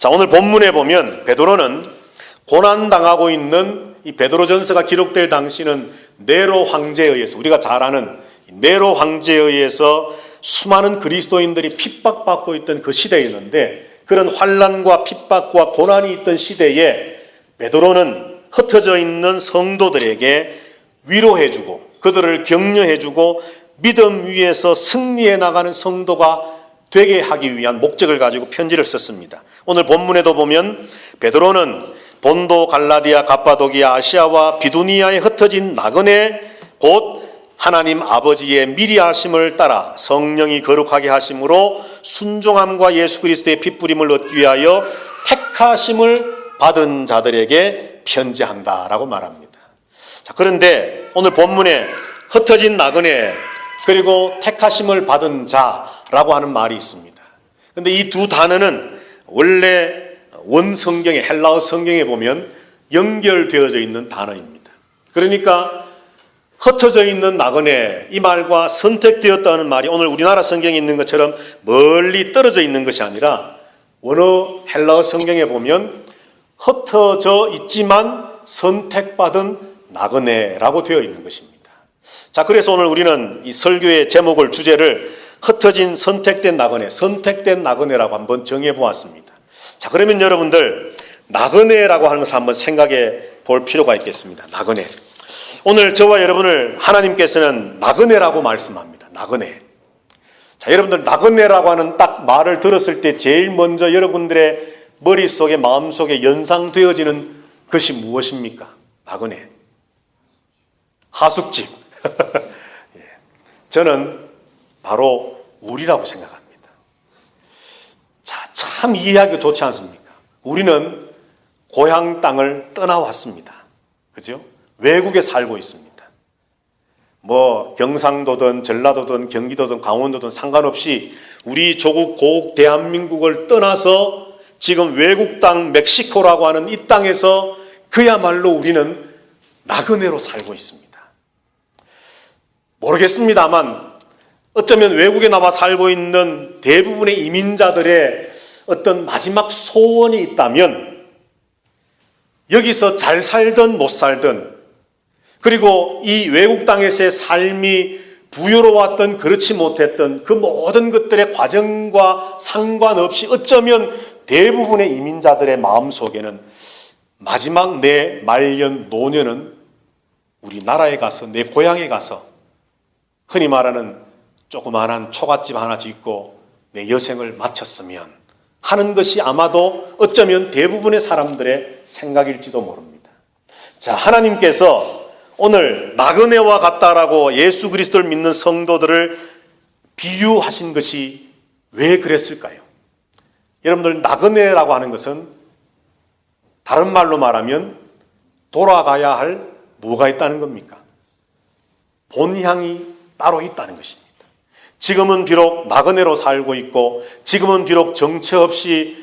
자, 오늘 본문에 보면 베드로는 고난당하고 있는 이 베드로전서가 기록될 당시는 네로 황제에 의해서, 우리가 잘 아는 네로 황제에 의해서 수많은 그리스도인들이 핍박받고 있던 그 시대였는데, 그런 환난과 핍박과 고난이 있던 시대에 베드로는 흩어져 있는 성도들에게 위로해주고 그들을 격려해주고 믿음 위에서 승리해 나가는 성도가 되게 하기 위한 목적을 가지고 편지를 썼습니다. 오늘 본문에도 보면 베드로는 본도, 갈라디아, 갑바도기아, 아시아와 비두니아에 흩어진 나그네 곧 하나님 아버지의 미리 하심을 따라 성령이 거룩하게 하심으로 순종함과 예수 그리스도의 핏부림을 얻기 위하여 택하심을 받은 자들에게 편지한다라고 말합니다. 자, 그런데 오늘 본문에 흩어진 나그네 그리고 택하심을 받은 자라고 하는 말이 있습니다. 그런데 이 두 단어는 원래 원성경에, 헬라어 성경에 보면 연결되어져 있는 단어입니다. 그러니까 흩어져 있는 나그네, 이 말과 선택되었다는 말이 오늘 우리나라 성경에 있는 것처럼 멀리 떨어져 있는 것이 아니라 원어 헬라어 성경에 보면 흩어져 있지만 선택받은 나그네라고 되어 있는 것입니다. 자, 그래서 오늘 우리는 이 설교의 제목을, 주제를 흩어진 선택된 나그네, 선택된 나그네라고 한번 정해 보았습니다. 자, 그러면 여러분들 나그네라고 하는 것을 한번 생각해 볼 필요가 있겠습니다. 나그네. 오늘 저와 여러분을 하나님께서는 나그네라고 말씀합니다. 나그네. 자, 여러분들 나그네라고 하는 딱 말을 들었을 때 제일 먼저 여러분들의 머릿속에, 마음속에 연상되어지는 것이 무엇입니까? 나그네. 하숙집. 예. 저는 바로 우리라고 생각합니다. 자, 참 이해하기가 좋지 않습니까? 우리는 고향 땅을 떠나왔습니다. 그죠? 외국에 살고 있습니다. 뭐 경상도든 전라도든 경기도든 강원도든 상관없이 우리 조국 고국 대한민국을 떠나서 지금 외국 땅 멕시코라고 하는 이 땅에서 그야말로 우리는 나그네로 살고 있습니다. 모르겠습니다만 어쩌면 외국에 나와 살고 있는 대부분의 이민자들의 어떤 마지막 소원이 있다면 여기서 잘 살든 못 살든, 그리고 이 외국 땅에서의 삶이 부유로웠던 그렇지 못했던 그 모든 것들의 과정과 상관없이 어쩌면 대부분의 이민자들의 마음속에는 마지막 내 말년 노년은 우리나라에 가서, 내 고향에 가서 흔히 말하는 조그마한 초가집 하나 짓고 내 여생을 마쳤으면 하는 것이 아마도 어쩌면 대부분의 사람들의 생각일지도 모릅니다. 자, 하나님께서 오늘 나그네와 같다라고 예수 그리스도를 믿는 성도들을 비유하신 것이 왜 그랬을까요? 여러분들, 나그네라고 하는 것은 다른 말로 말하면 돌아가야 할 뭐가 있다는 겁니까? 본향이 따로 있다는 것입니다. 지금은 비록 나그네로 살고 있고, 지금은 비록 정처 없이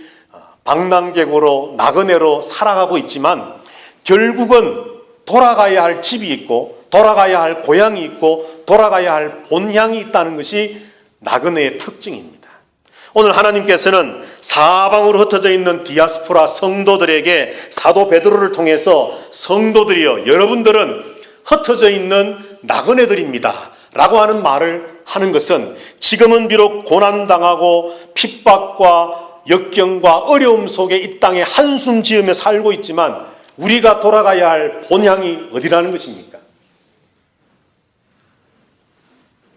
방랑객으로 나그네로 살아가고 있지만, 결국은 돌아가야 할 집이 있고, 돌아가야 할 고향이 있고, 돌아가야 할 본향이 있다는 것이 나그네의 특징입니다. 오늘 하나님께서는 사방으로 흩어져 있는 디아스포라 성도들에게 사도 베드로를 통해서 성도들이여, 여러분들은 흩어져 있는 나그네들입니다 라고 하는 말을 하는 것은, 지금은 비록 고난당하고 핍박과 역경과 어려움 속에 이 땅에 한숨 지으며 살고 있지만 우리가 돌아가야 할 본향이 어디라는 것입니까?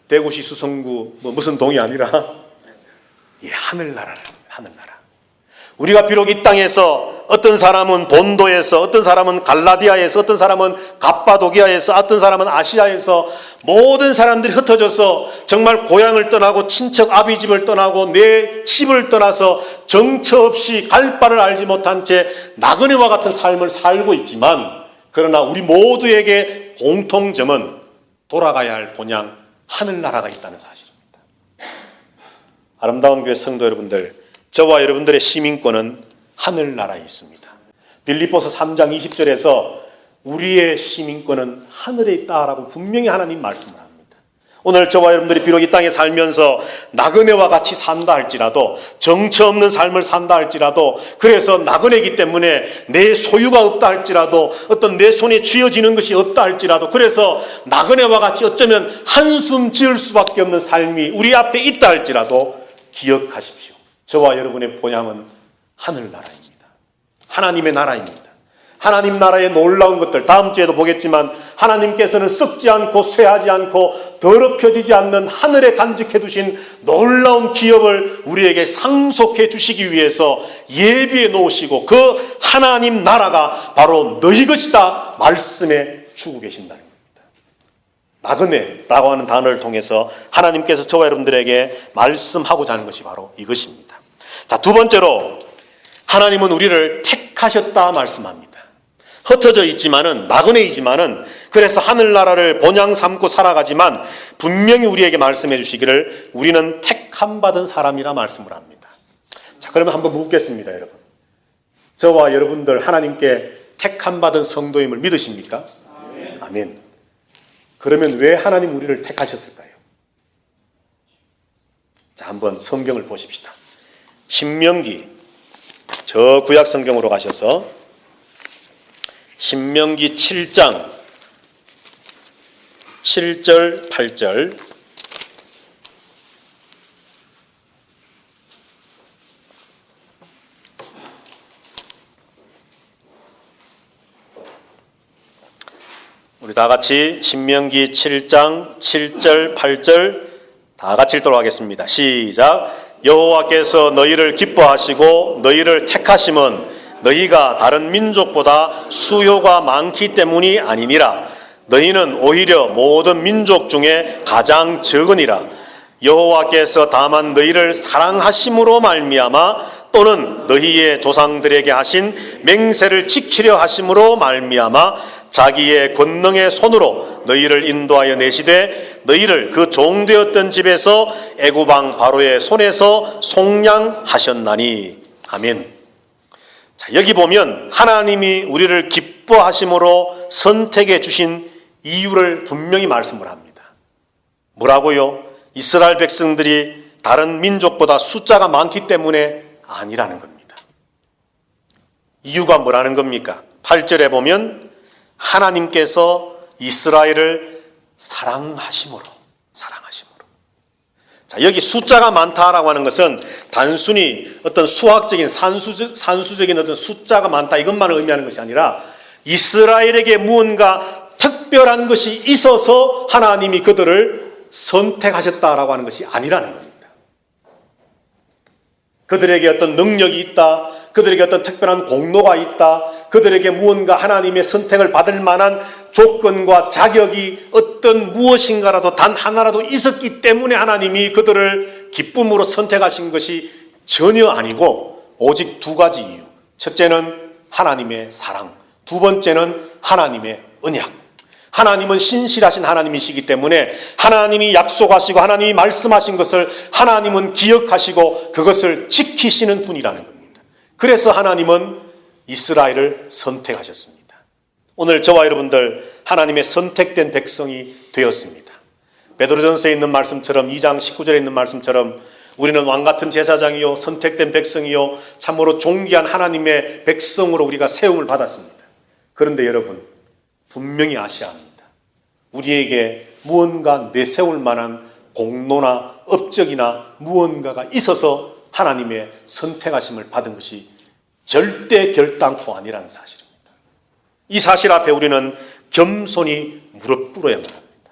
대구시 수성구 무슨 동이 아니라 하늘나라랍니다. 하늘나라. 우리가 비록 이 땅에서 어떤 사람은 본도에서, 어떤 사람은 갈라디아에서, 어떤 사람은 갑바도기아에서, 어떤 사람은 아시아에서 모든 사람들이 흩어져서 정말 고향을 떠나고 친척 아비집을 떠나고 내 집을 떠나서 정처 없이 갈 바를 알지 못한 채 나그네와 같은 삶을 살고 있지만, 그러나 우리 모두에게 공통점은 돌아가야 할 본향 하늘나라가 있다는 사실입니다. 아름다운 교회 성도 여러분들, 저와 여러분들의 시민권은 하늘나라에 있습니다. 빌립보서 3장 20절에서 우리의 시민권은 하늘에 있다라고 분명히 하나님 말씀을 합니다. 오늘 저와 여러분들이 비록 이 땅에 살면서 나그네와 같이 산다 할지라도, 정처 없는 삶을 산다 할지라도, 그래서 나그네이기 때문에 내 소유가 없다 할지라도, 어떤 내 손에 쥐어지는 것이 없다 할지라도, 그래서 나그네와 같이 어쩌면 한숨 지을 수밖에 없는 삶이 우리 앞에 있다 할지라도 기억하십시오. 저와 여러분의 본향은 하늘나라입니다. 하나님의 나라입니다. 하나님 나라의 놀라운 것들, 다음 주에도 보겠지만 하나님께서는 썩지 않고 쇠하지 않고 더럽혀지지 않는 하늘에 간직해 두신 놀라운 기업을 우리에게 상속해 주시기 위해서 예비해 놓으시고, 그 하나님 나라가 바로 너희 것이다 말씀해 주고 계신다는 겁니다. 나그네라고 하는 단어를 통해서 하나님께서 저와 여러분들에게 말씀하고자 하는 것이 바로 이것입니다. 자, 두 번째로 하나님은 우리를 택하셨다 말씀합니다. 흩어져 있지만은, 나그네이지만은, 그래서 하늘나라를 본향 삼고 살아가지만 분명히 우리에게 말씀해 주시기를 우리는 택함 받은 사람이라 말씀을 합니다. 자, 그러면 한번 묻겠습니다, 여러분. 저와 여러분들 하나님께 택함 받은 성도임을 믿으십니까? 아멘. 아멘. 그러면 왜 하나님 우리를 택하셨을까요? 자, 한번 성경을 보십시다. 신명기, 저 구약 성경으로 가셔서 신명기 7장 7절 8절, 우리 다 같이 신명기 7장 7절 8절 다 같이 읽도록 하겠습니다. 시작. 여호와께서 너희를 기뻐하시고 너희를 택하심은 너희가 다른 민족보다 수요가 많기 때문이 아니니라. 너희는 오히려 모든 민족 중에 가장 적으니라. 여호와께서 다만 너희를 사랑하심으로 말미암아, 또는 너희의 조상들에게 하신 맹세를 지키려 하심으로 말미암아 자기의 권능의 손으로 너희를 인도하여 내시되 너희를 그 종되었던 집에서 애굽 왕 바로의 손에서 속량하셨나니. 아멘. 자, 여기 보면 하나님이 우리를 기뻐하심으로 선택해 주신 이유를 분명히 말씀을 합니다. 뭐라고요? 이스라엘 백성들이 다른 민족보다 숫자가 많기 때문에 아니라는 겁니다. 이유가 뭐라는 겁니까? 8절에 보면 하나님께서 이스라엘을 사랑하심으로. 자, 여기 숫자가 많다라고 하는 것은 단순히 어떤 수학적인 산수적인 어떤 숫자가 많다 이것만을 의미하는 것이 아니라 이스라엘에게 무언가 특별한 것이 있어서 하나님이 그들을 선택하셨다라고 하는 것이 아니라는 겁니다. 그들에게 어떤 능력이 있다, 그들에게 어떤 특별한 공로가 있다, 그들에게 무언가 하나님의 선택을 받을 만한 조건과 자격이 어떤 무엇인가라도 단 하나라도 있었기 때문에 하나님이 그들을 기쁨으로 선택하신 것이 전혀 아니고 오직 두 가지 이유. 첫째는 하나님의 사랑, 두 번째는 하나님의 언약. 하나님은 신실하신 하나님이시기 때문에 하나님이 약속하시고 하나님이 말씀하신 것을 하나님은 기억하시고 그것을 지키시는 분이라는 겁니다. 그래서 하나님은 이스라엘을 선택하셨습니다. 오늘 저와 여러분들 하나님의 선택된 백성이 되었습니다. 베드로전서에 있는 말씀처럼 2장 19절에 있는 말씀처럼 우리는 왕같은 제사장이요 선택된 백성이요 참으로 존귀한 하나님의 백성으로 우리가 세움을 받았습니다. 그런데 여러분 분명히 아셔야 합니다. 우리에게 무언가 내세울 만한 공로나 업적이나 무언가가 있어서 하나님의 선택하심을 받은 것이 절대 결단코 아니라는 사실입니다. 이 사실 앞에 우리는 겸손히 무릎 꿇어야만 합니다.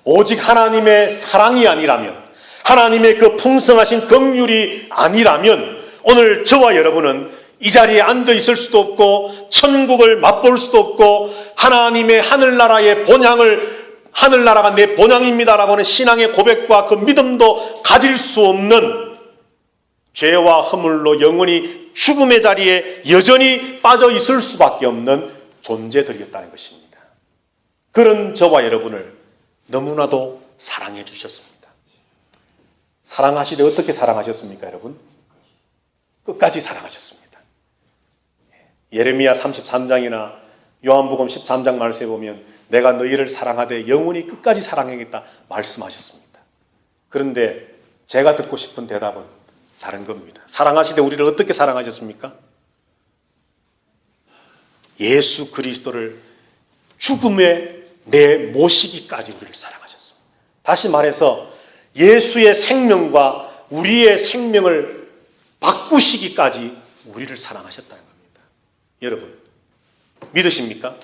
오직 하나님의 사랑이 아니라면, 하나님의 그 풍성하신 긍휼이 아니라면 오늘 저와 여러분은 이 자리에 앉아 있을 수도 없고 천국을 맛볼 수도 없고 하나님의 하늘나라의 본향을, 하늘나라가 내 본향입니다라고 하는 신앙의 고백과 그 믿음도 가질 수 없는 죄와 허물로 영원히 죽음의 자리에 여전히 빠져 있을 수밖에 없는 존재들이었다는 것입니다. 그런 저와 여러분을 너무나도 사랑해 주셨습니다. 사랑하시되 어떻게 사랑하셨습니까, 여러분? 끝까지 사랑하셨습니다. 예레미야 33장이나 요한복음 13장 말씀에 보면 내가 너희를 사랑하되 영원히 끝까지 사랑하겠다 말씀하셨습니다. 그런데 제가 듣고 싶은 대답은 다른 겁니다. 사랑하시되 우리를 어떻게 사랑하셨습니까? 예수 그리스도를 죽음에 내모시기까지 우리를 사랑하셨습니다. 다시 말해서 예수의 생명과 우리의 생명을 바꾸시기까지 우리를 사랑하셨다는 겁니다. 여러분 믿으십니까?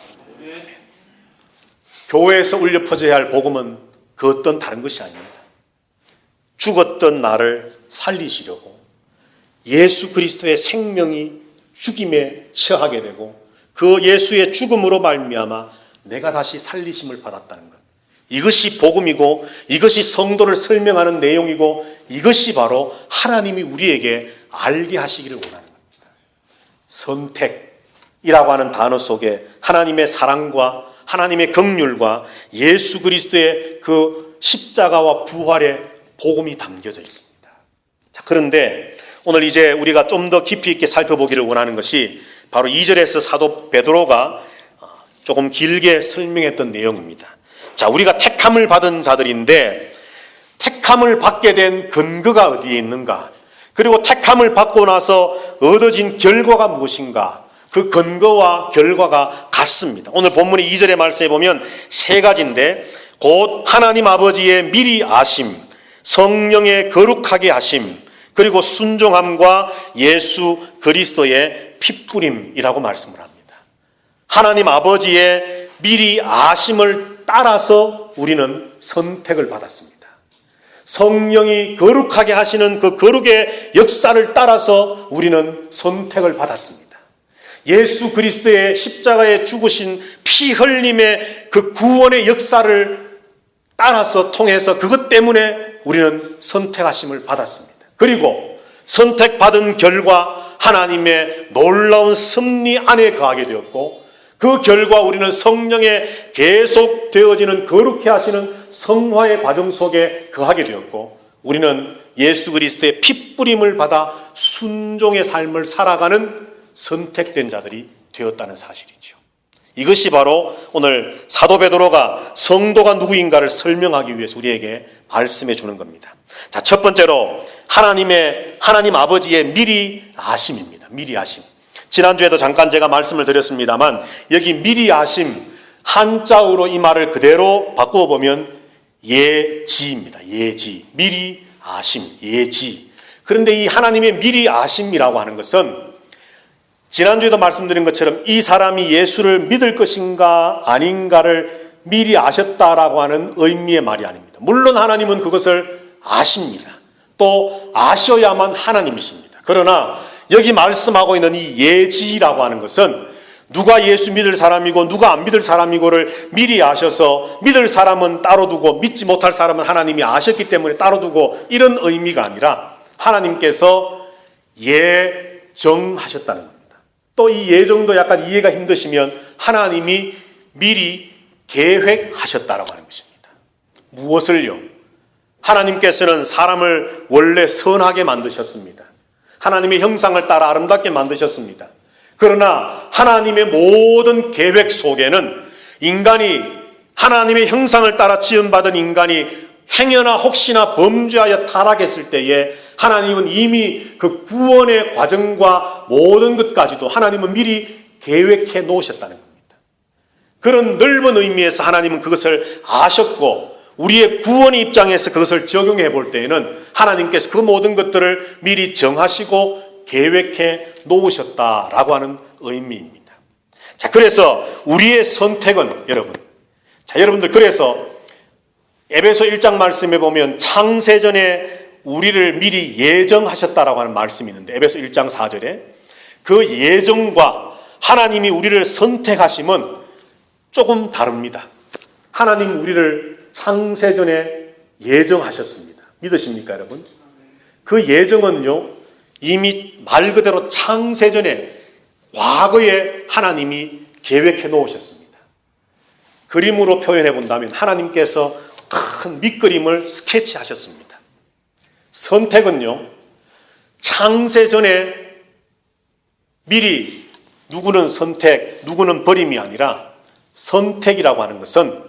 교회에서 울려 퍼져야 할 복음은 그 어떤 다른 것이 아닙니다. 죽었던 나를 살리시려고 예수 그리스도의 생명이 죽임에 처하게 되고 그 예수의 죽음으로 말미암아 내가 다시 살리심을 받았다는 것. 이것이 복음이고 이것이 성도를 설명하는 내용이고 이것이 바로 하나님이 우리에게 알게 하시기를 원하는 겁니다. 선택이라고 하는 단어 속에 하나님의 사랑과 하나님의 긍휼과 예수 그리스도의 그 십자가와 부활의 복음이 담겨져 있습니다. 자, 그런데 오늘 이제 우리가 좀 더 깊이 있게 살펴보기를 원하는 것이 바로 2절에서 사도 베드로가 조금 길게 설명했던 내용입니다. 자, 우리가 택함을 받은 자들인데 택함을 받게 된 근거가 어디에 있는가? 그리고 택함을 받고 나서 얻어진 결과가 무엇인가? 그 근거와 결과가 같습니다. 오늘 본문의 2절의 말씀에 보면 세 가지인데 곧 하나님 아버지의 미리 아심, 성령의 거룩하게 하심, 그리고 순종함과 예수 그리스도의 핏뿌림이라고 말씀을 합니다. 하나님 아버지의 미리 아심을 따라서 우리는 선택을 받았습니다. 성령이 거룩하게 하시는 그 거룩의 역사를 따라서 우리는 선택을 받았습니다. 예수 그리스도의 십자가에 죽으신 피 흘림의 그 구원의 역사를 따라서 통해서 그것 때문에 우리는 선택하심을 받았습니다. 그리고 선택받은 결과 하나님의 놀라운 섭리 안에 거하게 되었고 그 결과 우리는 성령에 계속 되어지는 거룩해 하시는 성화의 과정 속에 거하게 되었고 우리는 예수 그리스도의 핏뿌림을 받아 순종의 삶을 살아가는 선택된 자들이 되었다는 사실이죠. 이것이 바로 오늘 사도 베드로가 성도가 누구인가를 설명하기 위해서 우리에게 말씀해 주는 겁니다. 자, 첫 번째로 하나님 아버지의 미리 아심입니다. 미리 아심. 지난주에도 잠깐 제가 말씀을 드렸습니다만 여기 미리 아심 한자어로 이 말을 그대로 바꾸어 보면 예지입니다. 예지. 미리 아심. 예지. 그런데 이 하나님의 미리 아심이라고 하는 것은 지난주에도 말씀드린 것처럼 이 사람이 예수를 믿을 것인가 아닌가를 미리 아셨다라고 하는 의미의 말이 아닙니다. 물론 하나님은 그것을 아십니다. 또 아셔야만 하나님이십니다. 그러나 여기 말씀하고 있는 이 예지라고 하는 것은 누가 예수 믿을 사람이고 누가 안 믿을 사람이고를 미리 아셔서 믿을 사람은 따로 두고 믿지 못할 사람은 하나님이 아셨기 때문에 따로 두고 이런 의미가 아니라 하나님께서 예정하셨다는 겁니다. 또 이 예정도 약간 이해가 힘드시면 하나님이 미리 계획하셨다라고 하는 것입니다. 무엇을요? 하나님께서는 사람을 원래 선하게 만드셨습니다. 하나님의 형상을 따라 아름답게 만드셨습니다. 그러나 하나님의 모든 계획 속에는 인간이 하나님의 형상을 따라 지음받은 인간이 행여나 혹시나 범죄하여 타락했을 때에 하나님은 이미 그 구원의 과정과 모든 것까지도 하나님은 미리 계획해 놓으셨다는 겁니다. 그런 넓은 의미에서 하나님은 그것을 아셨고 우리의 구원의 입장에서 그것을 적용해 볼 때에는 하나님께서 그 모든 것들을 미리 정하시고 계획해 놓으셨다라고 하는 의미입니다. 자, 그래서 우리의 선택은 여러분들 그래서 에베소 1장 말씀에 보면 창세전에 우리를 미리 예정하셨다라고 하는 말씀이 있는데 에베소 1장 4절에 그 예정과 하나님이 우리를 선택하심은 조금 다릅니다. 하나님 우리를 창세전에 예정하셨습니다. 믿으십니까 여러분? 그 예정은요 이미 말 그대로 창세전에 과거에 하나님이 계획해 놓으셨습니다. 그림으로 표현해 본다면 하나님께서 큰 밑그림을 스케치하셨습니다. 선택은요 창세전에 미리 누구는 선택 누구는 버림이 아니라 선택이라고 하는 것은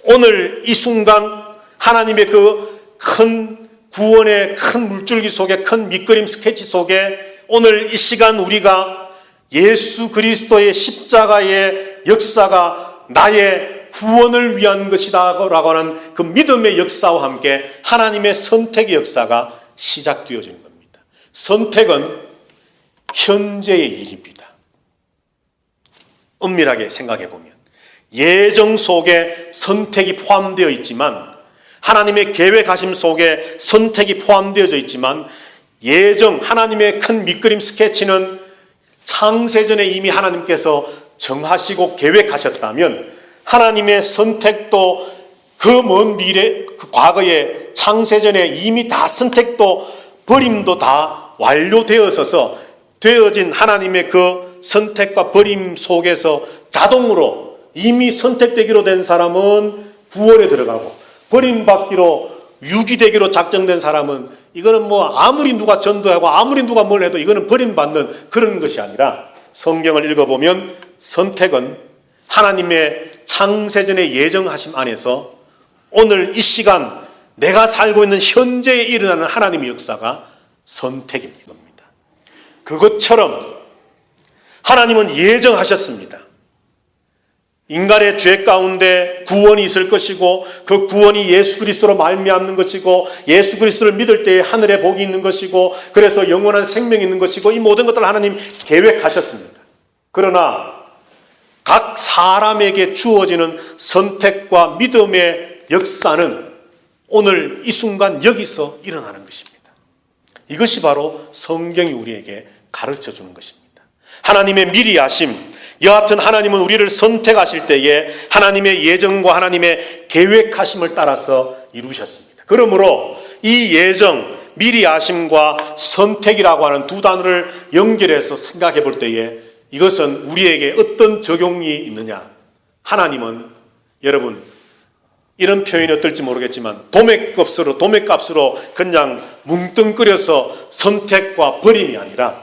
오늘 이 순간 하나님의 그 큰 구원의 큰 물줄기 속에, 큰 밑그림 스케치 속에 오늘 이 시간 우리가 예수 그리스도의 십자가의 역사가 나의 구원을 위한 것이다라고 하는 그 믿음의 역사와 함께 하나님의 선택의 역사가 시작되어지는 겁니다. 선택은 현재의 일입니다. 엄밀하게 생각해 보면 예정 속에 선택이 포함되어 있지만, 하나님의 계획하심 속에 선택이 포함되어져 있지만, 예정 하나님의 큰 밑그림 스케치는 창세전에 이미 하나님께서 정하시고 계획하셨다면, 하나님의 선택도 그 먼 미래, 그 과거에 창세전에 이미 다 선택도 버림도 다 완료되어서 되어진 하나님의 그 선택과 버림 속에서 자동으로 이미 선택되기로 된 사람은 구원에 들어가고, 버림받기로 유기되기로 작정된 사람은 이거는 뭐 아무리 누가 전도하고 아무리 누가 뭘 해도 이거는 버림받는 그런 것이 아니라, 성경을 읽어보면 선택은 하나님의 창세전의 예정하심 안에서 오늘 이 시간 내가 살고 있는 현재에 일어나는 하나님의 역사가 선택입니다. 그것처럼 하나님은 예정하셨습니다. 인간의 죄 가운데 구원이 있을 것이고, 그 구원이 예수 그리스도로 말미암는 것이고, 예수 그리스도를 믿을 때에 하늘에 복이 있는 것이고, 그래서 영원한 생명이 있는 것이고, 이 모든 것들을 하나님 계획하셨습니다. 그러나 각 사람에게 주어지는 선택과 믿음의 역사는 오늘 이 순간 여기서 일어나는 것입니다. 이것이 바로 성경이 우리에게 가르쳐 주는 것입니다. 하나님의 미리 아심, 여하튼 하나님은 우리를 선택하실 때에 하나님의 예정과 하나님의 계획하심을 따라서 이루셨습니다. 그러므로 이 예정, 미리 아심과 선택이라고 하는 두 단어를 연결해서 생각해 볼 때에 이것은 우리에게 어떤 적용이 있느냐? 하나님은, 여러분, 이런 표현이 어떨지 모르겠지만 도매값으로 그냥 뭉뚱그려서 선택과 버림이 아니라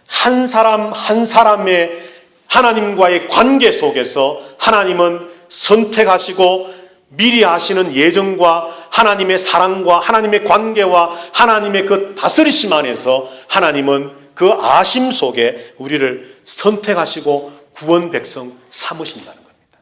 한 사람 한 사람의 하나님과의 관계 속에서 하나님은 선택하시고 미리 하시는 예정과 하나님의 사랑과 하나님의 관계와 하나님의 그 다스리심 안에서 하나님은 그 아심 속에 우리를 선택하시고 구원 백성 삼으신다는 겁니다.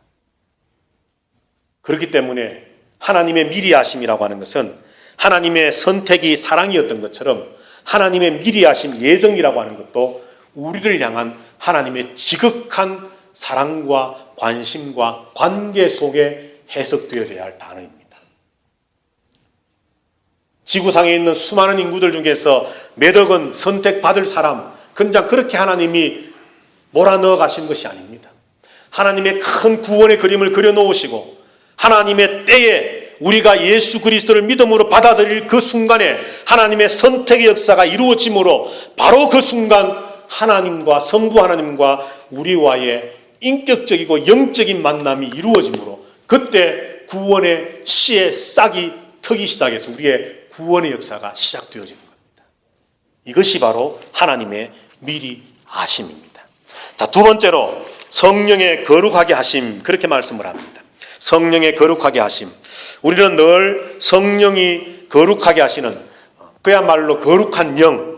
그렇기 때문에 하나님의 미리 하심이라고 하는 것은 하나님의 선택이 사랑이었던 것처럼 하나님의 미리 하심 예정이라고 하는 것도 우리를 향한 하나님의 지극한 사랑과 관심과 관계 속에 해석되어져야 할 단어입니다. 지구상에 있는 수많은 인구들 중에서 몇 억은 선택받을 사람, 그냥 그렇게 하나님이 몰아넣어 가신 것이 아닙니다. 하나님의 큰 구원의 그림을 그려놓으시고 하나님의 때에 우리가 예수 그리스도를 믿음으로 받아들일 그 순간에 하나님의 선택의 역사가 이루어짐으로 바로 그 순간 하나님과 성부 하나님과 우리와의 인격적이고 영적인 만남이 이루어짐으로 그때 구원의 씨의 싹이 트기 시작해서 우리의 구원의 역사가 시작되어지는 겁니다. 이것이 바로 하나님의 미리 아심입니다. 자, 두 번째로 성령의 거룩하게 하심, 그렇게 말씀을 합니다. 성령의 거룩하게 하심. 우리는 늘 성령이 거룩하게 하시는 그야말로 거룩한 영,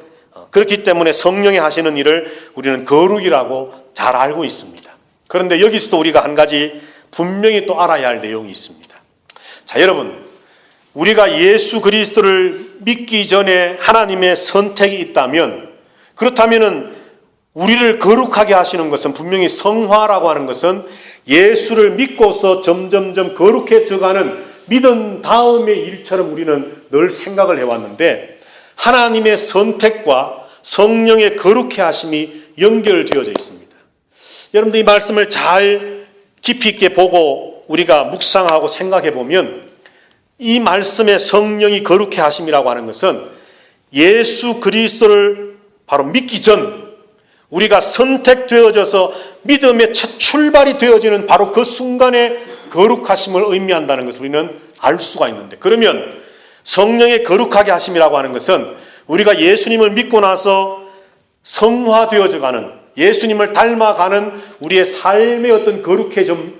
그렇기 때문에 성령이 하시는 일을 우리는 거룩이라고 잘 알고 있습니다. 그런데 여기서도 우리가 한 가지 분명히 또 알아야 할 내용이 있습니다. 자, 여러분, 우리가 예수 그리스도를 믿기 전에 하나님의 선택이 있다면, 그렇다면은 우리를 거룩하게 하시는 것은 분명히 성화라고 하는 것은 예수를 믿고서 점점점 거룩해져가는 믿은 다음의 일처럼 우리는 늘 생각을 해왔는데, 하나님의 선택과 성령의 거룩해 하심이 연결되어져 있습니다. 여러분들 이 말씀을 잘 깊이 있게 보고 우리가 묵상하고 생각해 보면 이 말씀의 성령이 거룩해 하심이라고 하는 것은 예수 그리스도를 바로 믿기 전 우리가 선택되어져서 믿음의 첫 출발이 되어지는 바로 그 순간에 거룩하심을 의미한다는 것을 우리는 알 수가 있는데, 그러면 성령의 거룩하게 하심이라고 하는 것은 우리가 예수님을 믿고 나서 성화되어져 가는, 예수님을 닮아가는 우리의 삶의 어떤 거룩해짐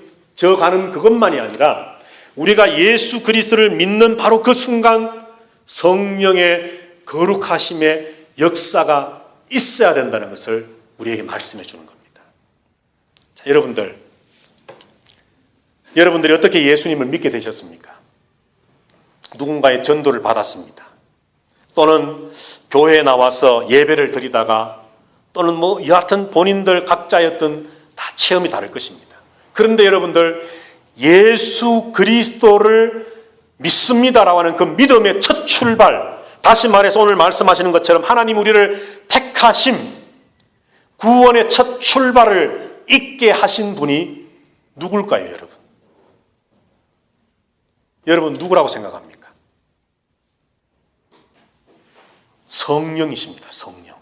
가는 그것만이 아니라 우리가 예수 그리스도를 믿는 바로 그 순간 성령의 거룩하심의 역사가 있어야 된다는 것을 우리에게 말씀해 주는 겁니다. 자, 여러분들이 어떻게 예수님을 믿게 되셨습니까? 누군가의 전도를 받았습니다. 또는 교회에 나와서 예배를 드리다가 또는 여하튼 본인들 각자의 어떤 다 체험이 다를 것입니다. 그런데 여러분들 예수 그리스도를 믿습니다라고 하는 그 믿음의 첫 출발, 다시 말해서 오늘 말씀하시는 것처럼 하나님 우리를 택하심, 구원의 첫 출발을 있게 하신 분이 누굴까요, 여러분? 여러분 누구라고 생각합니까? 성령이십니다. 성령.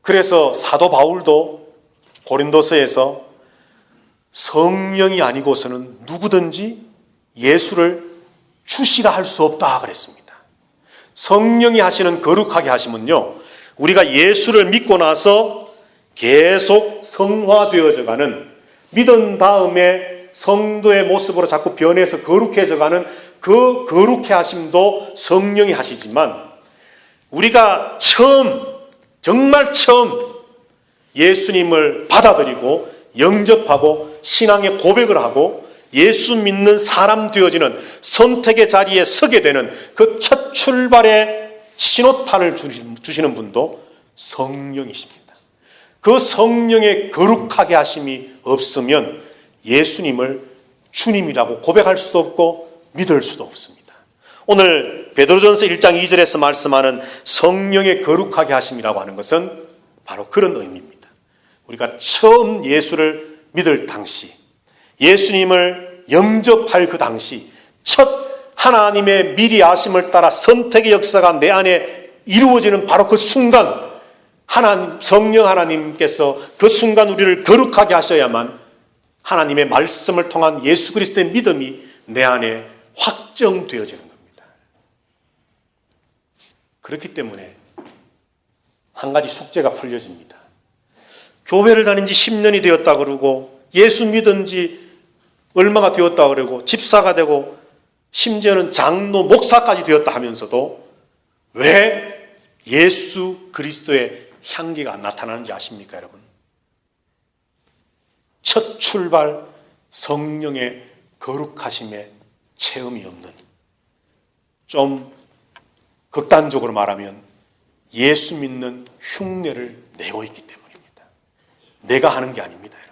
그래서 사도 바울도 고린도서에서 성령이 아니고서는 누구든지 예수를 주시라 할 수 없다 그랬습니다. 성령이 하시는 거룩하게 하심은요, 우리가 예수를 믿고 나서 계속 성화되어져 가는, 믿은 다음에 성도의 모습으로 자꾸 변해서 거룩해져 가는 그 거룩해 하심도 성령이 하시지만, 우리가 정말 처음 예수님을 받아들이고 영접하고 신앙의 고백을 하고 예수 믿는 사람 되어지는 선택의 자리에 서게 되는 그 첫 출발의 신호탄을 주시는 분도 성령이십니다. 그 성령의 거룩하게 하심이 없으면 예수님을 주님이라고 고백할 수도 없고 믿을 수도 없습니다. 오늘 베드로전서 1장 2절에서 말씀하는 성령의 거룩하게 하심이라고 하는 것은 바로 그런 의미입니다. 우리가 처음 예수를 믿을 당시, 예수님을 영접할 그 당시, 첫 하나님의 미리 아심을 따라 선택의 역사가 내 안에 이루어지는 바로 그 순간, 성령 하나님께서 그 순간 우리를 거룩하게 하셔야만 하나님의 말씀을 통한 예수 그리스도의 믿음이 내 안에 확정되어지는 겁니다. 그렇기 때문에 한 가지 숙제가 풀려집니다. 교회를 다닌 지 10년이 되었다 그러고 예수 믿은 지 얼마가 되었다 그러고 집사가 되고 심지어는 장로, 목사까지 되었다 하면서도 왜 예수 그리스도의 향기가 나타나는지 아십니까, 여러분? 첫 출발 성령의 거룩하심의 체험이 없는, 좀 극단적으로 말하면 예수 믿는 흉내를 내고 있기 때문입니다. 내가 하는 게 아닙니다, 여러분.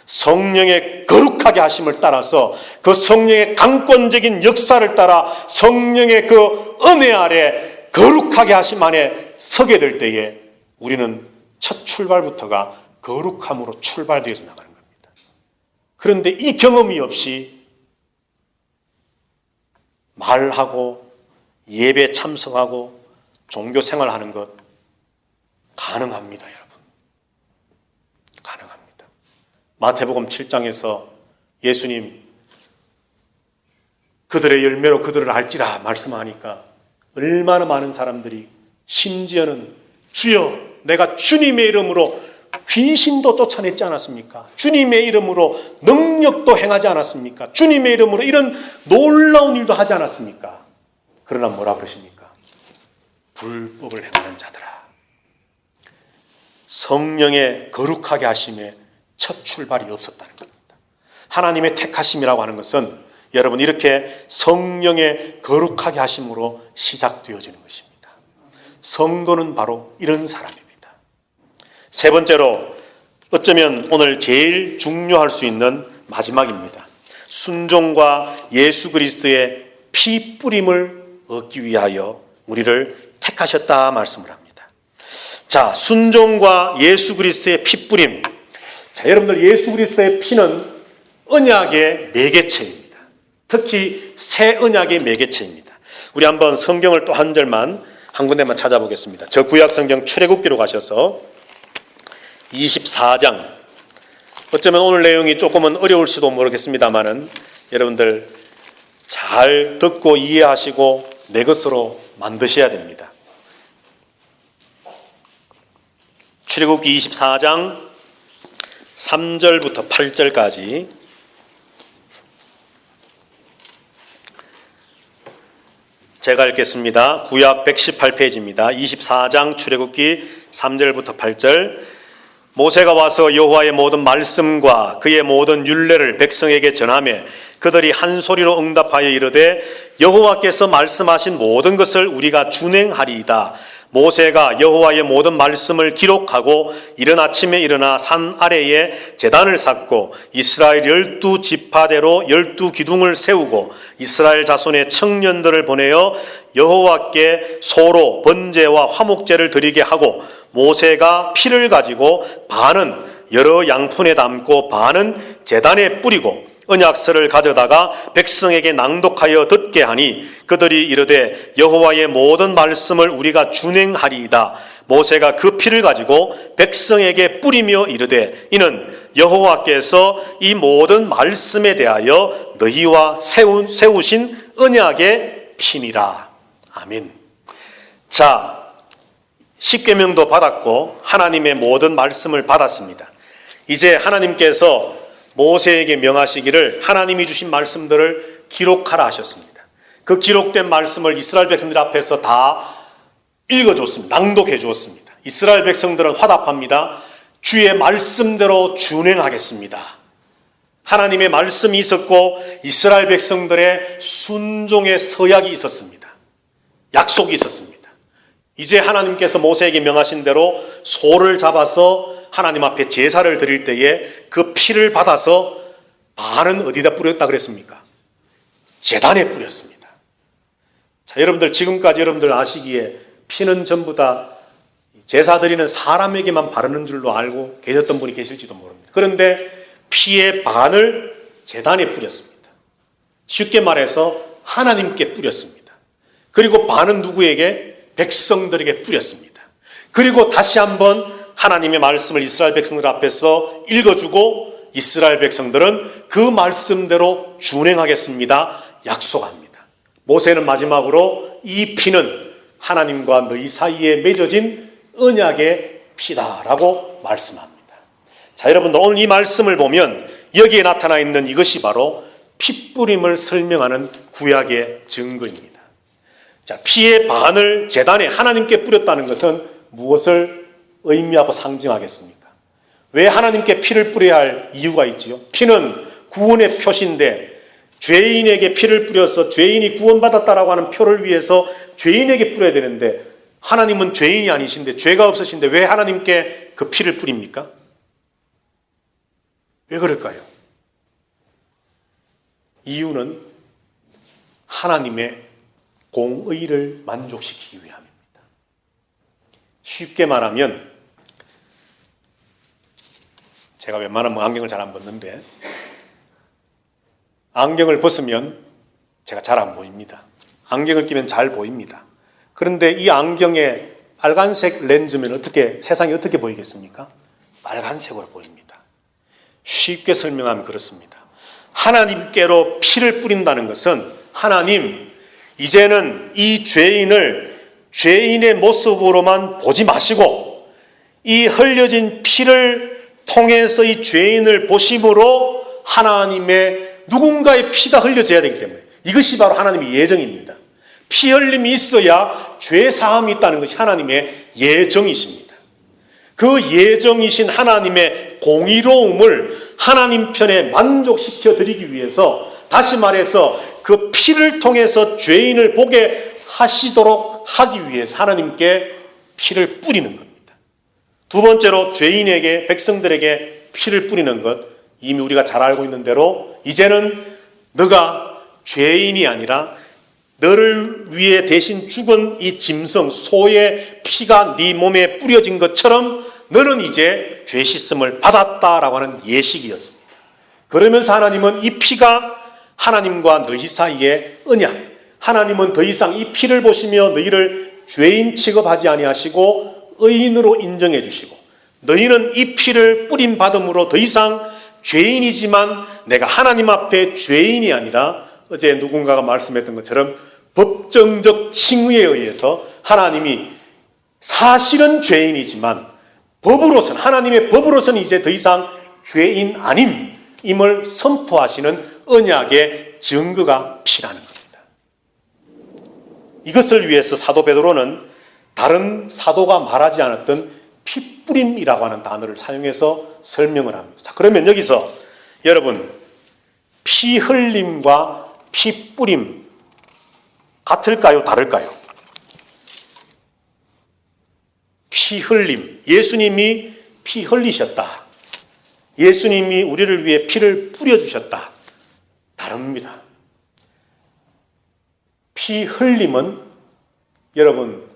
성령의 거룩하게 하심을 따라서 그 성령의 강권적인 역사를 따라 성령의 그 은혜 아래 거룩하게 하심 안에 서게 될 때에 우리는 첫 출발부터가 거룩함으로 출발되어서 나가는 겁니다. 그런데 이 경험이 없이 말하고 예배 참석하고 종교 생활하는 것 가능합니다, 여러분. 가능합니다. 마태복음 7장에서 예수님 그들의 열매로 그들을 알지라 말씀하니까 얼마나 많은 사람들이, 심지어는 주여 내가 주님의 이름으로 귀신도 쫓아냈지 않았습니까? 주님의 이름으로 능력도 행하지 않았습니까? 주님의 이름으로 이런 놀라운 일도 하지 않았습니까? 그러나 뭐라 그러십니까? 불법을 행하는 자들아. 성령의 거룩하게 하심의 첫 출발이 없었다는 겁니다. 하나님의 택하심이라고 하는 것은 여러분 이렇게 성령의 거룩하게 하심으로 시작되어지는 것입니다. 성도는 바로 이런 사람입니다. 세 번째로, 어쩌면 오늘 제일 중요할 수 있는 마지막입니다. 순종과 예수 그리스도의 피 뿌림을 얻기 위하여 우리를 택하셨다 말씀을 합니다. 자, 순종과 예수 그리스도의 피 뿌림. 자, 여러분들 예수 그리스도의 피는 언약의 매개체입니다. 특히 새 언약의 매개체입니다. 우리 한번 성경을 또 한 절만, 한 군데만 찾아보겠습니다. 저 구약 성경 출애굽기로 가셔서 24장. 어쩌면 오늘 내용이 조금은 어려울지도 모르겠습니다만은 여러분들 잘 듣고 이해하시고 내 것으로 만드셔야 됩니다. 출애굽기 24장 3절부터 8절까지 제가 읽겠습니다. 구약 118페이지입니다. 24장 출애굽기 3절부터 8절. 모세가 와서 여호와의 모든 말씀과 그의 모든 율례를 백성에게 전하며 그들이 한 소리로 응답하여 이르되 여호와께서 말씀하신 모든 것을 우리가 준행하리이다. 모세가 여호와의 모든 말씀을 기록하고 이른 아침에 일어나 산 아래에 제단을 쌓고 이스라엘 12지파대로 12기둥을 세우고 이스라엘 자손의 청년들을 보내어 여호와께 소로 번제와 화목제를 드리게 하고 모세가 피를 가지고 반은 여러 양푼에 담고 반은 제단에 뿌리고 언약서를 가져다가 백성에게 낭독하여 듣게 하니 그들이 이르되 여호와의 모든 말씀을 우리가 준행하리이다. 모세가 그 피를 가지고 백성에게 뿌리며 이르되 이는 여호와께서 이 모든 말씀에 대하여 너희와 세우신 언약의 피니라. 아멘. 자, 십계명도 받았고 하나님의 모든 말씀을 받았습니다. 이제 하나님께서 모세에게 명하시기를 하나님이 주신 말씀들을 기록하라 하셨습니다. 그 기록된 말씀을 이스라엘 백성들 앞에서 다 읽어줬습니다. 낭독해 주었습니다. 이스라엘 백성들은 화답합니다. 주의 말씀대로 준행하겠습니다. 하나님의 말씀이 있었고 이스라엘 백성들의 순종의 서약이 있었습니다. 약속이 있었습니다. 이제 하나님께서 모세에게 명하신 대로 소를 잡아서 하나님 앞에 제사를 드릴 때에 그 피를 받아서 반은 어디다 뿌렸다 그랬습니까? 제단에 뿌렸습니다. 자, 여러분들 지금까지 여러분들 아시기에 피는 전부 다 제사 드리는 사람에게만 바르는 줄로 알고 계셨던 분이 계실지도 모릅니다. 그런데 피의 반을 제단에 뿌렸습니다. 쉽게 말해서 하나님께 뿌렸습니다. 그리고 반은 누구에게? 백성들에게 뿌렸습니다. 그리고 다시 한번 하나님의 말씀을 이스라엘 백성들 앞에서 읽어주고 이스라엘 백성들은 그 말씀대로 준행하겠습니다. 약속합니다. 모세는 마지막으로 이 피는 하나님과 너희 사이에 맺어진 언약의 피다라고 말씀합니다. 자, 여러분들 오늘 이 말씀을 보면 여기에 나타나 있는 이것이 바로 핏뿌림을 설명하는 구약의 증거입니다. 자, 피의 반을 제단에 하나님께 뿌렸다는 것은 무엇을 의미하고 상징하겠습니까? 왜 하나님께 피를 뿌려야 할 이유가 있지요? 피는 구원의 표시인데 죄인에게 피를 뿌려서 죄인이 구원받았다라고 하는 표를 위해서 죄인에게 뿌려야 되는데 하나님은 죄인이 아니신데 죄가 없으신데 왜 하나님께 그 피를 뿌립니까? 왜 그럴까요? 이유는 하나님의 공의를 만족시키기 위함입니다. 쉽게 말하면 제가 웬만하면 안경을 잘 안 벗는데 안경을 벗으면 제가 잘 안 보입니다. 안경을 끼면 잘 보입니다. 그런데 이 안경에 빨간색 렌즈면 세상이 어떻게 보이겠습니까? 빨간색으로 보입니다. 쉽게 설명하면 그렇습니다. 하나님께로 피를 뿌린다는 것은 하나님, 이제는 이 죄인을 죄인의 모습으로만 보지 마시고 이 흘려진 피를 통해서 이 죄인을 보심으로 하나님의 누군가의 피가 흘려져야 되기 때문에 이것이 바로 하나님의 예정입니다. 피 흘림이 있어야 죄 사함이 있다는 것이 하나님의 예정이십니다. 그 예정이신 하나님의 공의로움을 하나님 편에 만족시켜 드리기 위해서 다시 말해서 그 피를 통해서 죄인을 보게 하시도록 하기 위해서 하나님께 피를 뿌리는 겁니다. 두 번째로 죄인에게 백성들에게 피를 뿌리는 것, 이미 우리가 잘 알고 있는 대로 이제는 너가 죄인이 아니라 너를 위해 대신 죽은 이 짐승 소의 피가 네 몸에 뿌려진 것처럼 너는 이제 죄 씻음을 받았다라고 하는 예식이었습니다. 그러면서 하나님은 이 피가 하나님과 너희 사이의 언약, 하나님은 더 이상 이 피를 보시며 너희를 죄인 취급하지 아니하시고 의인으로 인정해 주시고 너희는 이 피를 뿌림 받음으로 더 이상 죄인이지만 내가 하나님 앞에 죄인이 아니라 어제 누군가가 말씀했던 것처럼 법정적 칭의에 의해서 하나님이 사실은 죄인이지만 법으로서는 하나님의 법으로서는 이제 더 이상 죄인 아님임을 선포하시는 언약의 증거가 피라는 겁니다. 이것을 위해서 사도 베드로는 다른 사도가 말하지 않았던 피뿌림이라고 하는 단어를 사용해서 설명을 합니다. 자, 그러면 여기서 여러분, 피 흘림과 피 뿌림 같을까요? 다를까요? 피 흘림, 예수님이 피 흘리셨다. 예수님이 우리를 위해 피를 뿌려주셨다. 다릅니다. 피 흘림은 여러분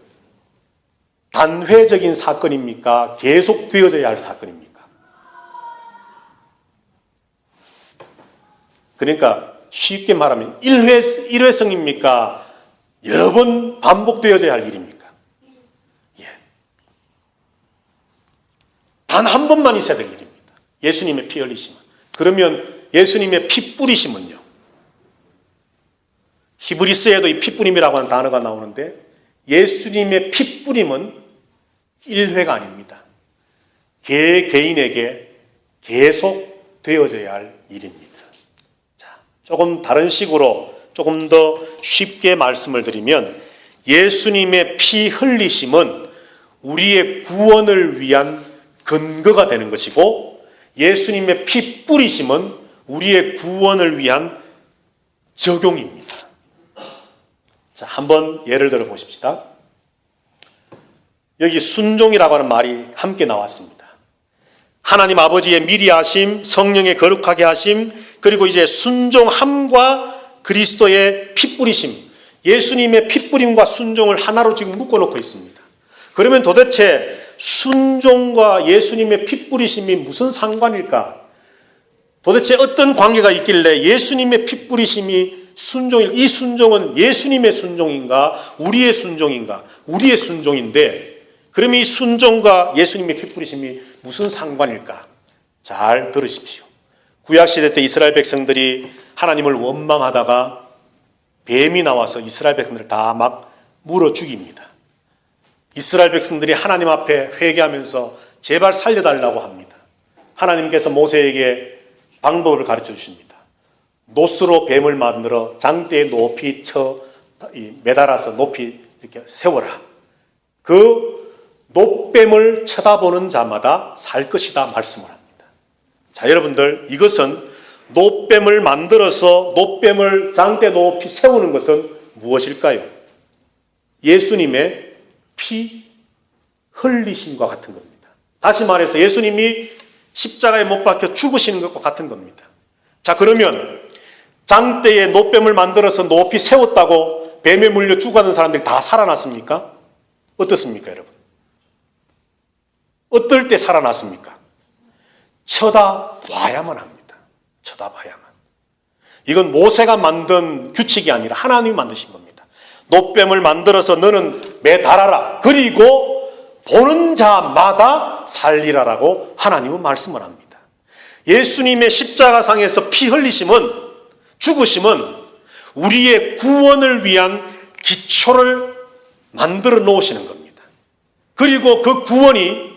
단회적인 사건입니까? 계속 되어져야 할 사건입니까? 그러니까 쉽게 말하면 일회성입니까? 여러 번 반복되어져야 할 일입니까? 예. 단 한 번만 있어야 될 일입니다. 예수님의 피 흘리심은. 그러면 예수님의 피 뿌리심은요? 히브리스에도 이 피 뿌림이라고 하는 단어가 나오는데 예수님의 피 뿌림은 1회가 아닙니다. 개개인에게 계속 되어져야 할 일입니다. 자, 조금 다른 식으로 조금 더 쉽게 말씀을 드리면 예수님의 피 흘리심은 우리의 구원을 위한 근거가 되는 것이고 예수님의 피 뿌리심은 우리의 구원을 위한 적용입니다. 자, 한번 예를 들어 보십시다. 여기 순종이라고 하는 말이 함께 나왔습니다. 하나님 아버지의 미리 하심, 성령의 거룩하게 하심, 그리고 이제 순종함과 그리스도의 피 뿌리심, 예수님의 피 뿌림과 순종을 하나로 지금 묶어놓고 있습니다. 그러면 도대체 순종과 예수님의 피 뿌리심이 무슨 상관일까? 도대체 어떤 관계가 있길래 예수님의 피 뿌리심이 이 순종은 예수님의 순종인가? 우리의 순종인가? 우리의 순종인데 그러면 이 순종과 예수님의 피 뿌리심이 무슨 상관일까? 잘 들으십시오. 구약시대 때 이스라엘 백성들이 하나님을 원망하다가 뱀이 나와서 이스라엘 백성들을 다 막 물어 죽입니다. 이스라엘 백성들이 하나님 앞에 회개하면서 제발 살려달라고 합니다. 하나님께서 모세에게 방법을 가르쳐 주십니다. 노스로 뱀을 만들어 장대에 높이 매달아서 높이 이렇게 세워라. 그 노뱀을 쳐다보는 자마다 살 것이다 말씀을 합니다. 자, 여러분들, 이것은 노뱀을 만들어서 노뱀을 장대 높이 세우는 것은 무엇일까요? 예수님의 피 흘리심과 같은 겁니다. 다시 말해서 예수님이 십자가에 못 박혀 죽으시는 것과 같은 겁니다. 자, 그러면 장대에 노뱀을 만들어서 높이 세웠다고 뱀에 물려 죽어가는 사람들이 다 살아났습니까? 어떻습니까, 여러분? 어떨 때 살아났습니까? 쳐다봐야만 합니다. 쳐다봐야만. 이건 모세가 만든 규칙이 아니라 하나님이 만드신 겁니다. 노뱀을 만들어서 너는 매달아라. 그리고 보는 자마다 살리라라고 하나님은 말씀을 합니다. 예수님의 십자가상에서 피 흘리심은, 죽으심은 우리의 구원을 위한 기초를 만들어 놓으시는 겁니다. 그리고 그 구원이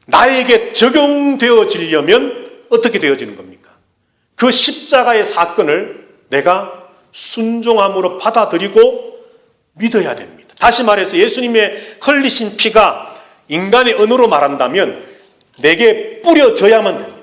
나에게 적용되어지려면 어떻게 되어지는 겁니까? 그 십자가의 사건을 내가 순종함으로 받아들이고 믿어야 됩니다. 다시 말해서 예수님의 흘리신 피가 인간의 언어로 말한다면 내게 뿌려져야만 됩니다.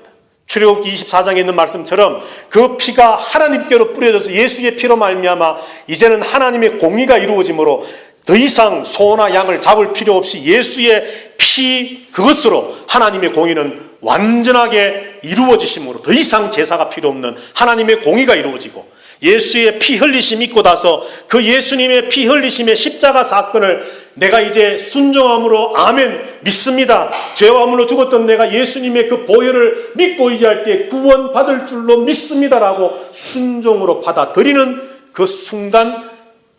출애굽기 24장에 있는 말씀처럼 그 피가 하나님께로 뿌려져서 예수의 피로 말미암아 이제는 하나님의 공의가 이루어지므로 더 이상 소나 양을 잡을 필요 없이 예수의 피 그것으로 하나님의 공의는 완전하게 이루어지심으로 더 이상 제사가 필요 없는 하나님의 공의가 이루어지고 예수의 피 흘리심 있고 나서 그 예수님의 피 흘리심의 십자가 사건을 내가 이제 순종함으로 아멘 믿습니다. 죄와 함으로 죽었던 내가 예수님의 그 보혈을 믿고 의지할 때 구원받을 줄로 믿습니다라고 순종으로 받아들이는 그 순간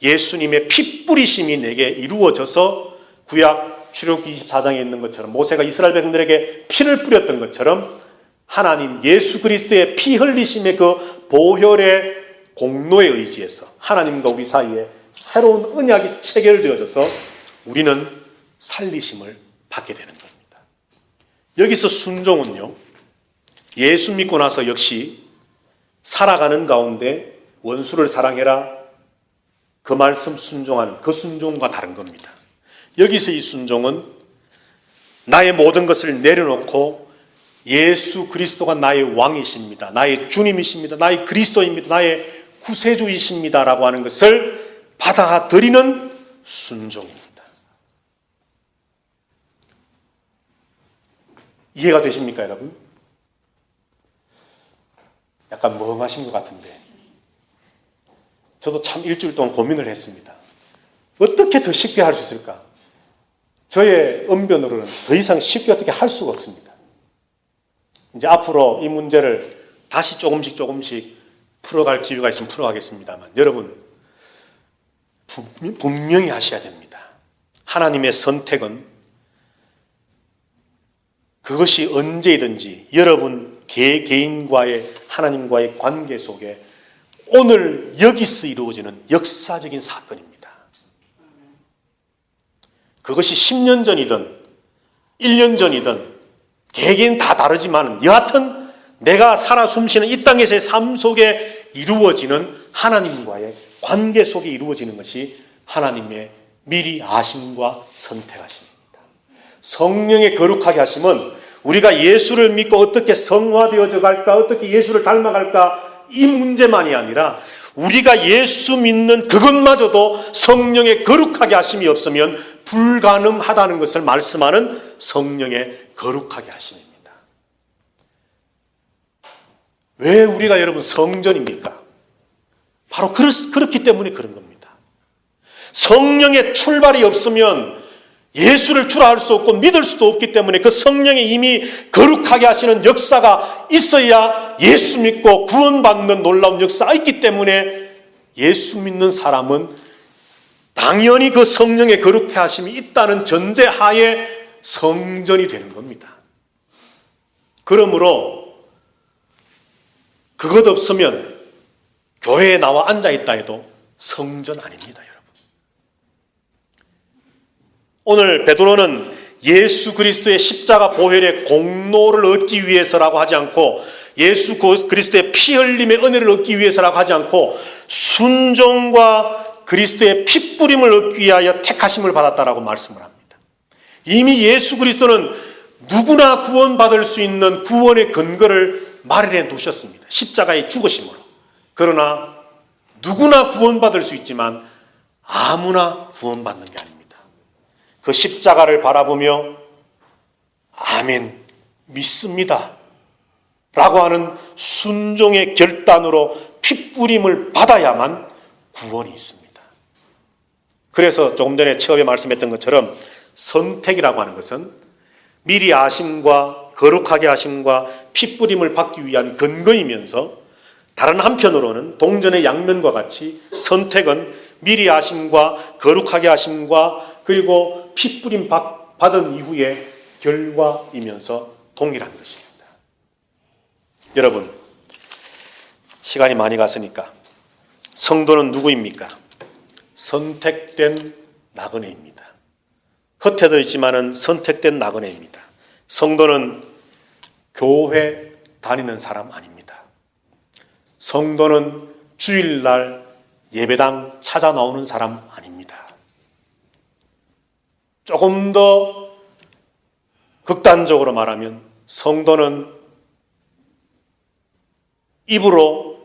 예수님의 피 뿌리심이 내게 이루어져서 구약 출애굽기 24장에 있는 것처럼 모세가 이스라엘 백성들에게 피를 뿌렸던 것처럼 하나님 예수 그리스도의 피 흘리심의 그 보혈의 공로에 의지해서 하나님과 우리 사이에 새로운 언약이 체결되어져서 우리는 살리심을 받게 되는 겁니다. 여기서 순종은요, 예수 믿고 나서 역시 살아가는 가운데 원수를 사랑해라, 그 말씀 순종하는 그 순종과 다른 겁니다. 여기서 이 순종은 나의 모든 것을 내려놓고 예수 그리스도가 나의 왕이십니다, 나의 주님이십니다, 나의 그리스도입니다, 나의 구세주이십니다 라고 하는 것을 받아들이는 순종입니다. 이해가 되십니까 여러분? 약간 멍하신 것 같은데 저도 참 일주일 동안 고민을 했습니다. 어떻게 더 쉽게 할 수 있을까? 저의 언변으로는 더 이상 쉽게 어떻게 할 수가 없습니다. 이제 앞으로 이 문제를 다시 조금씩 풀어갈 기회가 있으면 풀어가겠습니다만 여러분 분명히 하셔야 됩니다. 하나님의 선택은 그것이 언제이든지 여러분 개개인과의 하나님과의 관계 속에 오늘 여기서 이루어지는 역사적인 사건입니다. 그것이 10년 전이든 1년 전이든 개개인 다 다르지만 여하튼 내가 살아 숨쉬는 이 땅에서의 삶 속에 이루어지는 하나님과의 관계 속에 이루어지는 것이 하나님의 미리 아심과 선택하심입니다. 성령의 거룩하게 하심은 우리가 예수를 믿고 어떻게 성화되어져 갈까, 어떻게 예수를 닮아갈까 이 문제만이 아니라 우리가 예수 믿는 그것마저도 성령의 거룩하게 하심이 없으면 불가능하다는 것을 말씀하는 성령의 거룩하게 하심입니다. 왜 우리가 여러분 성전입니까? 바로 그렇기 때문에 그런 겁니다. 성령의 출발이 없으면 예수를 주라 수 없고 믿을 수도 없기 때문에 그 성령의 이미 거룩하게 하시는 역사가 있어야 예수 믿고 구원받는 놀라운 역사가 있기 때문에 예수 믿는 사람은 당연히 그 성령의 거룩해 하심이 있다는 전제하에 성전이 되는 겁니다. 그러므로 그것 없으면 교회에 나와 앉아있다 해도 성전 아닙니다, 여러분. 오늘 베드로는 예수 그리스도의 십자가 보혈의 공로를 얻기 위해서라고 하지 않고 예수 그리스도의 피 흘림의 은혜를 얻기 위해서라고 하지 않고 순종과 그리스도의 피 뿌림을 얻기 위하여 택하심을 받았다라고 말씀을 합니다. 이미 예수 그리스도는 누구나 구원받을 수 있는 구원의 근거를 마련해 두셨습니다. 십자가의 죽으심으로. 그러나 누구나 구원받을 수 있지만 아무나 구원받는 게 아닙니다. 그 십자가를 바라보며 아멘, 믿습니다 라고 하는 순종의 결단으로 핏뿌림을 받아야만 구원이 있습니다. 그래서 조금 전에 처음에 말씀했던 것처럼 선택이라고 하는 것은 미리 아심과 거룩하게 하심과 핏뿌림을 받기 위한 근거이면서 다른 한편으로는 동전의 양면과 같이 선택은 미리 아심과 거룩하게 하심과 그리고 핏뿌림 받은 이후의 결과이면서 동일한 것입니다. 여러분, 시간이 많이 갔으니까 성도는 누구입니까? 선택된 나그네입니다. 겉에도 있지만은 선택된 나그네입니다. 성도는 교회 다니는 사람 아닙니다. 성도는 주일날 예배당 찾아 나오는 사람 아닙니다. 조금 더 극단적으로 말하면 성도는 입으로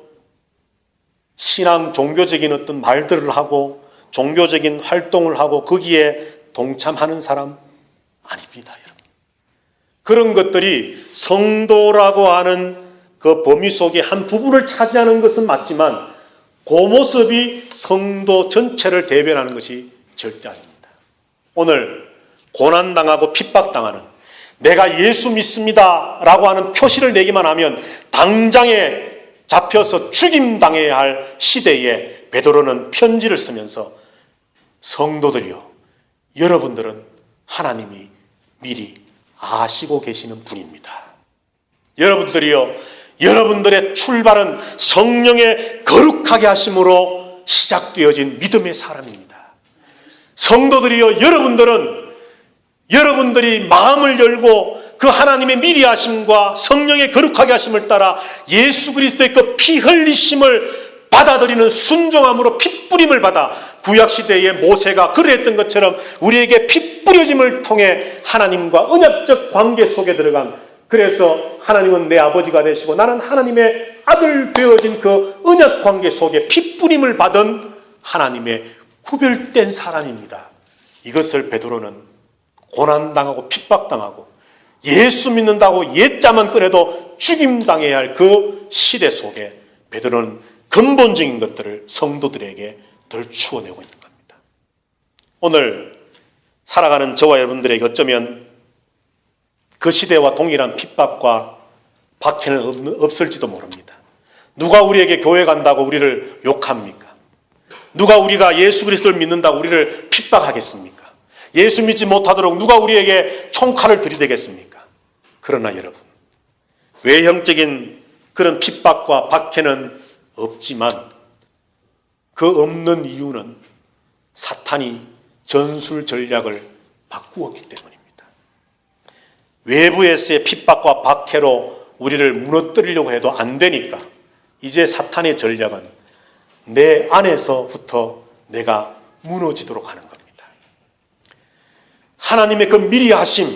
신앙 종교적인 어떤 말들을 하고 종교적인 활동을 하고 거기에 동참하는 사람 아닙니다, 여러분. 그런 것들이 성도라고 하는 그 범위 속의 한 부분을 차지하는 것은 맞지만 그 모습이 성도 전체를 대변하는 것이 절대 아닙니다. 오늘 고난당하고 핍박당하는 내가 예수 믿습니다 라고 하는 표시를 내기만 하면 당장에 잡혀서 죽임당해야 할 시대에 베드로는 편지를 쓰면서 성도들이여, 여러분들은 하나님이 미리 아시고 계시는 분입니다. 여러분들이여, 여러분들의 출발은 성령의 거룩하게 하심으로 시작되어진 믿음의 사람입니다. 성도들이여, 여러분들은 여러분들이 마음을 열고 그 하나님의 미리 하심과 성령의 거룩하게 하심을 따라 예수 그리스도의 그 피 흘리심을 받아들이는 순종함으로 핏뿌림을 받아 구약시대의 모세가 그랬던 것처럼 우리에게 핏뿌려짐을 통해 하나님과 언약적 관계 속에 들어간, 그래서 하나님은 내 아버지가 되시고 나는 하나님의 아들 되어진 그 언약 관계 속에 핏뿌림을 받은 하나님의 구별된 사람입니다. 이것을 베드로는 고난당하고 핍박당하고 예수 믿는다고 옛자만 꺼내도 죽임당해야 할 그 시대 속에 베드로는 근본적인 것들을 성도들에게 덜추어내고 있는 겁니다. 오늘 살아가는 저와 여러분들에게 어쩌면 그 시대와 동일한 핍박과 박해는 없을지도 모릅니다. 누가 우리에게 교회 간다고 우리를 욕합니까? 누가 우리가 예수 그리스도를 믿는다고 우리를 핍박하겠습니까? 예수 믿지 못하도록 누가 우리에게 총칼을 들이대겠습니까? 그러나 여러분, 외형적인 그런 핍박과 박해는 없지만 그 없는 이유는 사탄이 전술 전략을 바꾸었기 때문입니다. 외부에서의 핍박과 박해로 우리를 무너뜨리려고 해도 안 되니까 이제 사탄의 전략은 내 안에서부터 내가 무너지도록 하는 겁니다. 하나님의 그 미리 하심,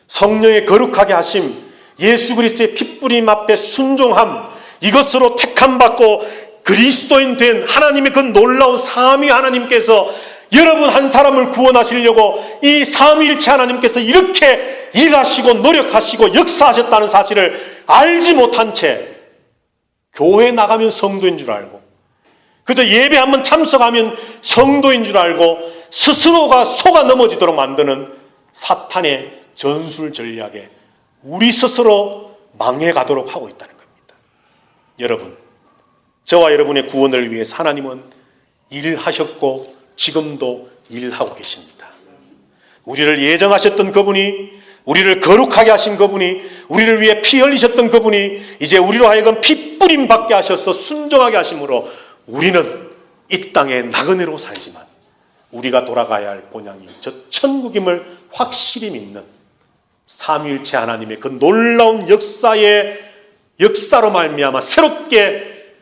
성령의 거룩하게 하심, 예수 그리스도의 핏뿌림 앞에 순종함, 이것으로 택함받고 그리스도인 된 하나님의 그 놀라운 삼위 하나님께서 여러분 한 사람을 구원하시려고 이 삼위일체 하나님께서 이렇게 일하시고 노력하시고 역사하셨다는 사실을 알지 못한 채 교회 나가면 성도인 줄 알고 그저 예배 한번 참석하면 성도인 줄 알고 스스로가 속아 넘어지도록 만드는 사탄의 전술 전략에 우리 스스로 망해가도록 하고 있다는 겁니다. 여러분, 저와 여러분의 구원을 위해서 하나님은 일하셨고 지금도 일하고 계십니다. 우리를 예정하셨던 그분이, 우리를 거룩하게 하신 그분이, 우리를 위해 피 흘리셨던 그분이 이제 우리로 하여금 핏뿌림 받게 하셔서 순종하게 하심으로 우리는 이 땅에 나그네로 살지만 우리가 돌아가야 할 본향이 저 천국임을 확실히 믿는 삼위일체 하나님의 그 놀라운 역사로 말미암아 새롭게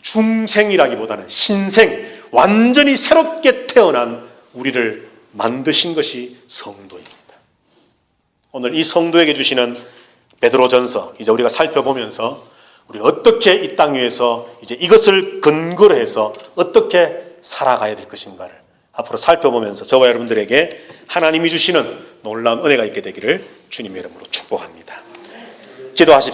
중생이라기보다는 신생, 완전히 새롭게 태어난 우리를 만드신 것이 성도입니다. 오늘 이 성도에게 주시는 베드로전서 이제 우리가 살펴보면서 우리 어떻게 이 땅 위에서 이제 이것을 근거로 해서 어떻게 살아가야 될 것인가를 앞으로 살펴보면서 저와 여러분들에게 하나님이 주시는 놀라운 은혜가 있게 되기를 주님의 이름으로 축복합니다. 기도하십시오.